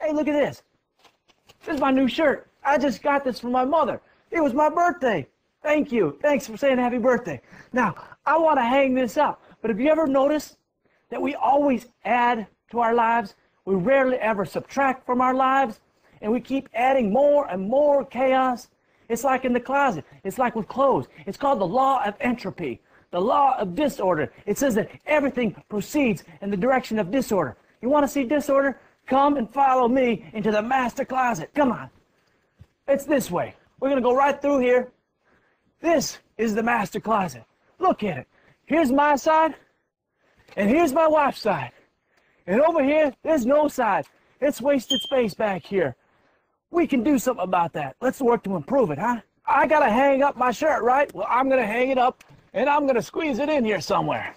Hey, look at this. This is my new shirt. I just got this from my mother. It was my birthday. Thank you. Thanks for saying happy birthday. Now, I want to hang this up. But have you ever noticed that we always add to our lives? We rarely ever subtract from our lives. And we keep adding more and more chaos. It's like in the closet. It's like with clothes. It's called the law of entropy, the law of disorder. It says that everything proceeds in the direction of disorder. You want to see disorder? Come and follow me into the master closet. Come on. It's this way. We're going to go right through here. This is the master closet. Look at it. Here's my side, and here's my wife's side. And over here, there's no side. It's wasted space back here. We can do something about that. Let's work to improve it, huh? I got to hang up my shirt, right? Well, I'm going to hang it up, and I'm going to squeeze it in here somewhere.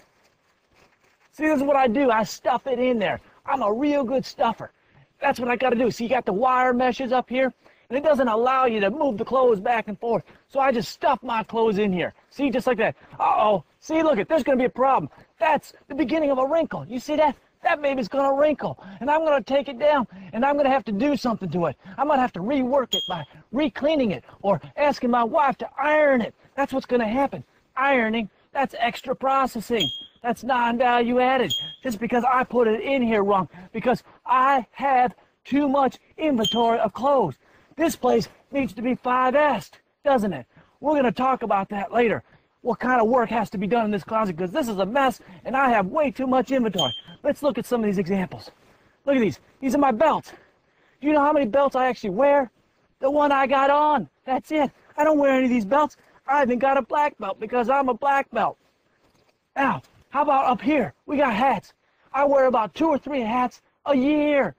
See, this is what I do. I stuff it in there. I'm a real good stuffer. That's what I got to do. See, you got the wire meshes up here, and it doesn't allow you to move the clothes back and forth. So I just stuff my clothes in here. See, just like that. Uh-oh. See, look, there's going to be a problem. That's the beginning of a wrinkle. You see that? That baby's going to wrinkle, and I'm going to take it down, and I'm going to have to do something to it. I'm going to have to rework it by re-cleaning it or asking my wife to iron it. That's what's going to happen. Ironing, that's extra processing. That's non-value added just because I put it in here wrong, because I have too much inventory of clothes. This place needs to be 5S'd, doesn't it? We're going to talk about that later. What kind of work has to be done in this closet, because this is a mess and I have way too much inventory. Let's look at some of these examples. Look at these. These are my belts. Do you know how many belts I actually wear? The one I got on. That's it. I don't wear any of these belts. I even got a black belt because I'm a black belt. Now, how about up here? We got hats. I wear about 2 or 3 hats a year.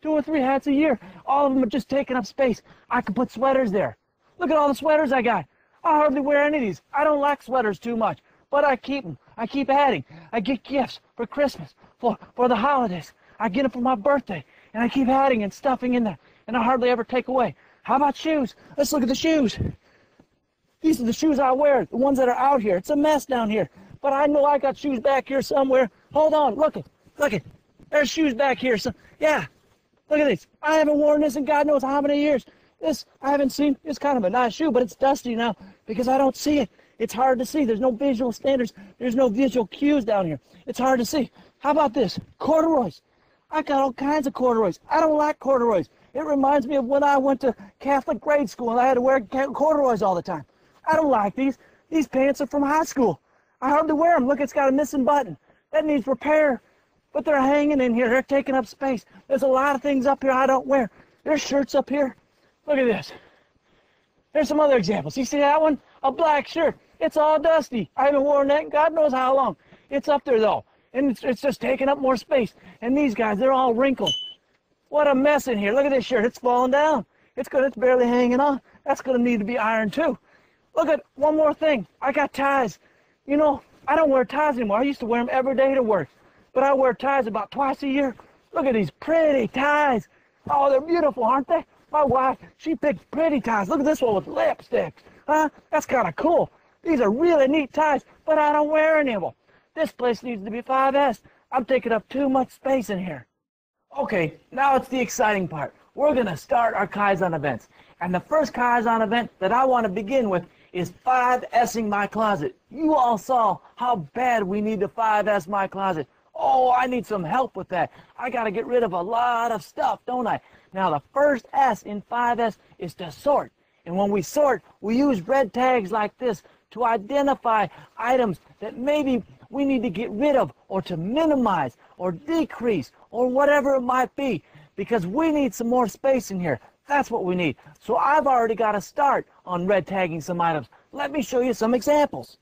2 or 3 hats a year. All of them are just taking up space. I can put sweaters there. Look at all the sweaters I got. I hardly wear any of these. I don't like sweaters too much, but I keep them. I keep adding. I get gifts for Christmas, for the holidays. I get them for my birthday, and I keep adding and stuffing in there, and I hardly ever take away. How about shoes? Let's look at the shoes. These are the shoes I wear, the ones that are out here. It's a mess down here, but I know I got shoes back here somewhere. Hold on, look it. There's shoes back here. So, yeah, look at this. I haven't worn this in God knows how many years. This, I haven't seen. It's kind of a nice shoe, but it's dusty now because I don't see it. It's hard to see. There's no visual standards. There's no visual cues down here. It's hard to see. How about this? Corduroys. I got all kinds of corduroys. I don't like corduroys. It reminds me of when I went to Catholic grade school and I had to wear corduroys all the time. I don't like these. These pants are from high school. I hardly wear them. Look, it's got a missing button. That needs repair. But they're hanging in here. They're taking up space. There's a lot of things up here I don't wear. There's shirts up here. Look at this. There's some other examples. You see that one? A black shirt. It's all dusty. I haven't worn that in God knows how long. It's up there, though. And it's just taking up more space. And these guys, they're all wrinkled. What a mess in here. Look at this shirt. It's falling down. It's barely hanging on. That's going to need to be ironed, too. Look at one more thing. I got ties. You know, I don't wear ties anymore. I used to wear them every day to work. But I wear ties about twice a year. Look at these pretty ties. Oh, they're beautiful, aren't they? My wife, she picked pretty ties. Look at this one with lipstick. Huh? That's kind of cool. These are really neat ties, but I don't wear any of them. This place needs to be 5S. I'm taking up too much space in here. Okay, now it's the exciting part. We're going to start our Kaizen events. And the first Kaizen event that I want to begin with is 5S'ing my closet. You all saw how bad we need to 5S my closet. Oh, I need some help with that. I got to get rid of a lot of stuff, don't I? Now, the first S in 5S is to sort. And when we sort, we use red tags like this to identify items that maybe we need to get rid of or to minimize or decrease or whatever it might be, because we need some more space in here. That's what we need. So I've already got to start on red tagging some items. Let me show you some examples.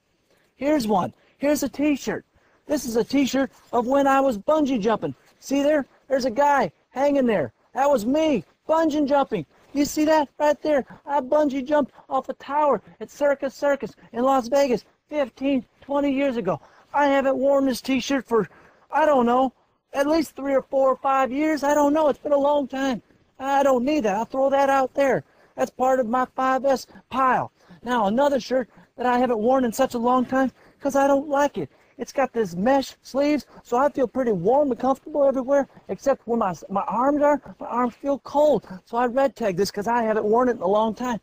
Here's one. Here's a t-shirt. This is a t-shirt of when I was bungee jumping. See there? There's a guy hanging there. That was me, bungee jumping. You see that right there? I bungee jumped off a tower at Circus in Las Vegas 15, 20 years ago. I haven't worn this t-shirt for, I don't know, at least 3 or 4 or 5 years. I don't know. It's been a long time. I don't need that. I'll throw that out there. That's part of my 5S pile. Now, another shirt that I haven't worn in such a long time because I don't like it. It's got this mesh sleeves, so I feel pretty warm and comfortable everywhere, except where my arms are. My arms feel cold, so I red tag this because I haven't worn it in a long time.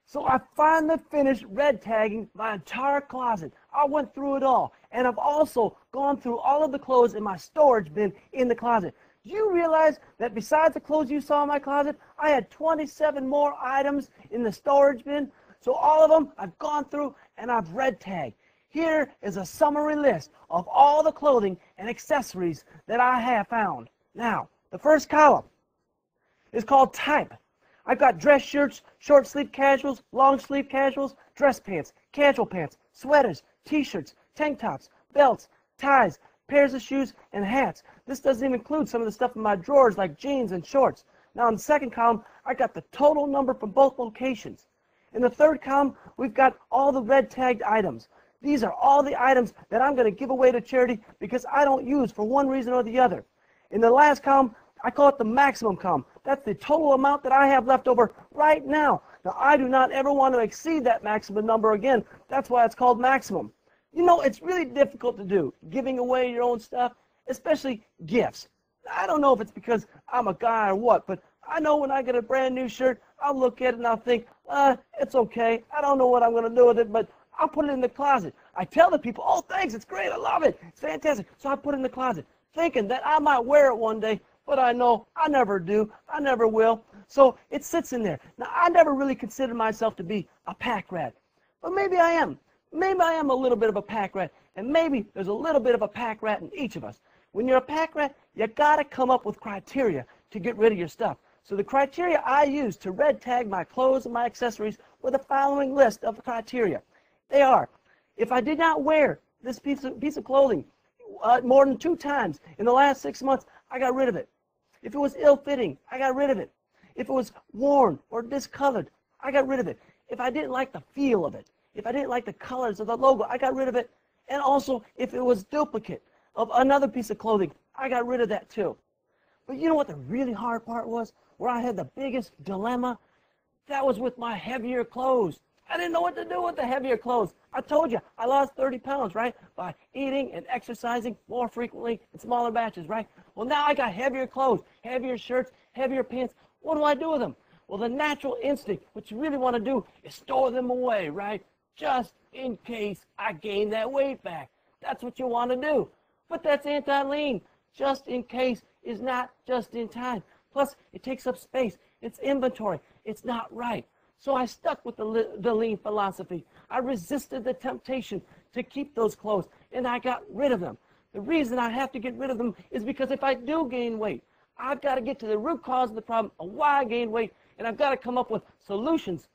So I finally finished red tagging my entire closet. I went through it all, and I've also gone through all of the clothes in my storage bin in the closet. Do you realize that besides the clothes you saw in my closet, I had 27 more items in the storage bin? So all of them I've gone through and I've red tagged. Here is a summary list of all the clothing and accessories that I have found. Now, the first column is called type. I've got dress shirts, short sleeve casuals, long sleeve casuals, dress pants, casual pants, sweaters, t-shirts, tank tops, belts, ties, pairs of shoes, and hats. This doesn't even include some of the stuff in my drawers like jeans and shorts. Now in the second column, I got the total number from both locations. In the third column, we've got all the red tagged items. These are all the items that I'm going to give away to charity because I don't use for one reason or the other. In the last column, I call it the maximum column. That's the total amount that I have left over right now. Now, I do not ever want to exceed that maximum number again. That's why it's called maximum. You know, it's really difficult to do, giving away your own stuff, especially gifts. I don't know if it's because I'm a guy or what, but I know when I get a brand new shirt, I'll look at it and I'll think, it's okay. I don't know what I'm going to do with it, but I'll put it in the closet. I tell the people, oh, thanks, it's great, I love it, it's fantastic. So I put it in the closet, thinking that I might wear it one day, but I know I never do, I never will. So it sits in there. Now, I never really considered myself to be a pack rat, but maybe I am. Maybe I am a little bit of a pack rat, and maybe there's a little bit of a pack rat in each of us. When you're a pack rat, you got to come up with criteria to get rid of your stuff. So the criteria I use to red tag my clothes and my accessories were the following list of criteria. They are, if I did not wear this piece of clothing more than 2 times in the last 6 months, I got rid of it. If it was ill-fitting, I got rid of it. If it was worn or discolored, I got rid of it. If I didn't like the feel of it, if I didn't like the colors of the logo, I got rid of it. And also, if it was duplicate of another piece of clothing, I got rid of that too. But you know what the really hard part was? Where I had the biggest dilemma? That was with my heavier clothes. I didn't know what to do with the heavier clothes. I told you, I lost 30 pounds, right? By eating and exercising more frequently in smaller batches, right? Well, now I got heavier clothes, heavier shirts, heavier pants. What do I do with them? Well, the natural instinct, what you really want to do is store them away, right? Just in case I gain that weight back. That's what you want to do. But that's anti-lean. Just in case is not just in time. Plus, it takes up space. It's inventory. It's not right. So I stuck with the lean philosophy. I resisted the temptation to keep those clothes, and I got rid of them. The reason I have to get rid of them is because if I do gain weight, I've got to get to the root cause of the problem of why I gain weight, and I've got to come up with solutions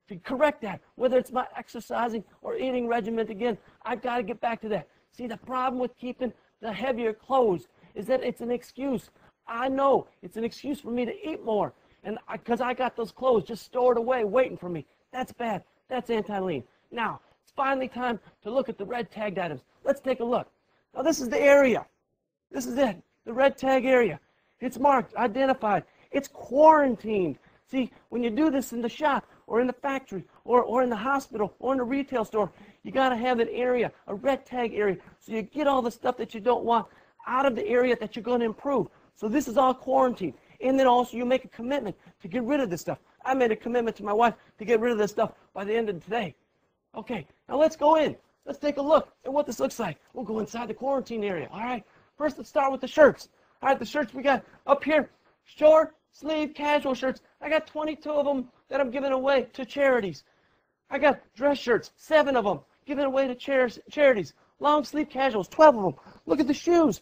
to correct that. Whether it's my exercising or eating regimen again, I've got to get back to that. See, the problem with keeping the heavier clothes is that it's an excuse. I know it's an excuse for me to eat more. And because I got those clothes just stored away waiting for me. That's bad. That's anti-lean. Now, it's finally time to look at the red tagged items. Let's take a look. Now, this is the area. This is it, the red tag area. It's marked, identified. It's quarantined. See, when you do this in the shop or in the factory or in the hospital or in the retail store, you got to have an area, a red tag area, so you get all the stuff that you don't want out of the area that you're going to improve. So this is all quarantined. And then also you make a commitment to get rid of this stuff. I made a commitment to my wife to get rid of this stuff by the end of today. Okay, now let's go in. Let's take a look at what this looks like. We'll go inside the quarantine area, all right? First, let's start with the shirts. All right, the shirts we got up here, short sleeve casual shirts. I got 22 of them that I'm giving away to charities. I got dress shirts, 7 of them, giving away to charities. Long sleeve casuals, 12 of them. Look at the shoes,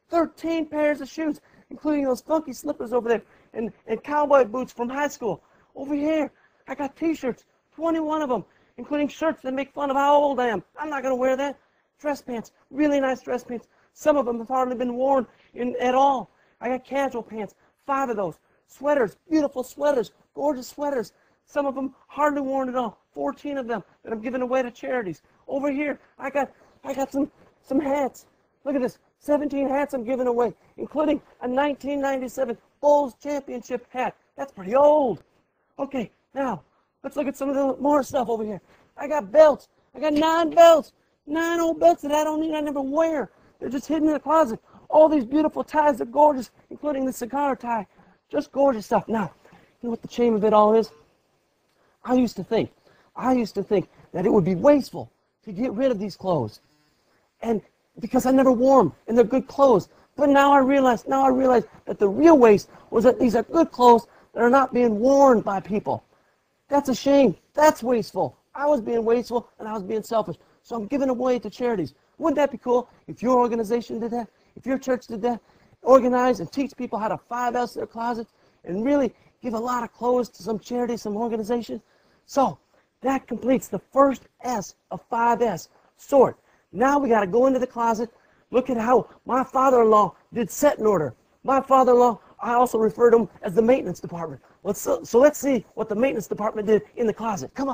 13 pairs of shoes, including those funky slippers over there and cowboy boots from high school. Over here, I got t-shirts, 21 of them, including shirts that make fun of how old I am. I'm not going to wear that. Dress pants, really nice dress pants. Some of them have hardly been worn at all. I got casual pants, 5 of those. Sweaters, beautiful sweaters, gorgeous sweaters. Some of them hardly worn at all, 14 of them that I'm giving away to charities. Over here, I got some hats. Look at this. 17 hats I'm giving away, including a 1997 Bulls Championship hat. That's pretty old. Okay, now, let's look at some of the more stuff over here. I got belts. I got 9 belts. 9 old belts that I don't need, I never wear. They're just hidden in the closet. All these beautiful ties, they're gorgeous, including the cigar tie. Just gorgeous stuff. Now, you know what the shame of it all is? I used to think that it would be wasteful to get rid of these clothes. And because I never wore them, and they're good clothes. But now I realize that the real waste was that these are good clothes that are not being worn by people. That's a shame. That's wasteful. I was being wasteful, and I was being selfish. So I'm giving away to charities. Wouldn't that be cool if your organization did that? If your church did that? Organize and teach people how to 5S their closets and really give a lot of clothes to some charity, some organization. So that completes the first S of 5S, sort. Now we got to go into the closet. Look at how my father-in-law did set in order. My father-in-law, I also refer to him as the maintenance department. So let's see what the maintenance department did in the closet. Come on.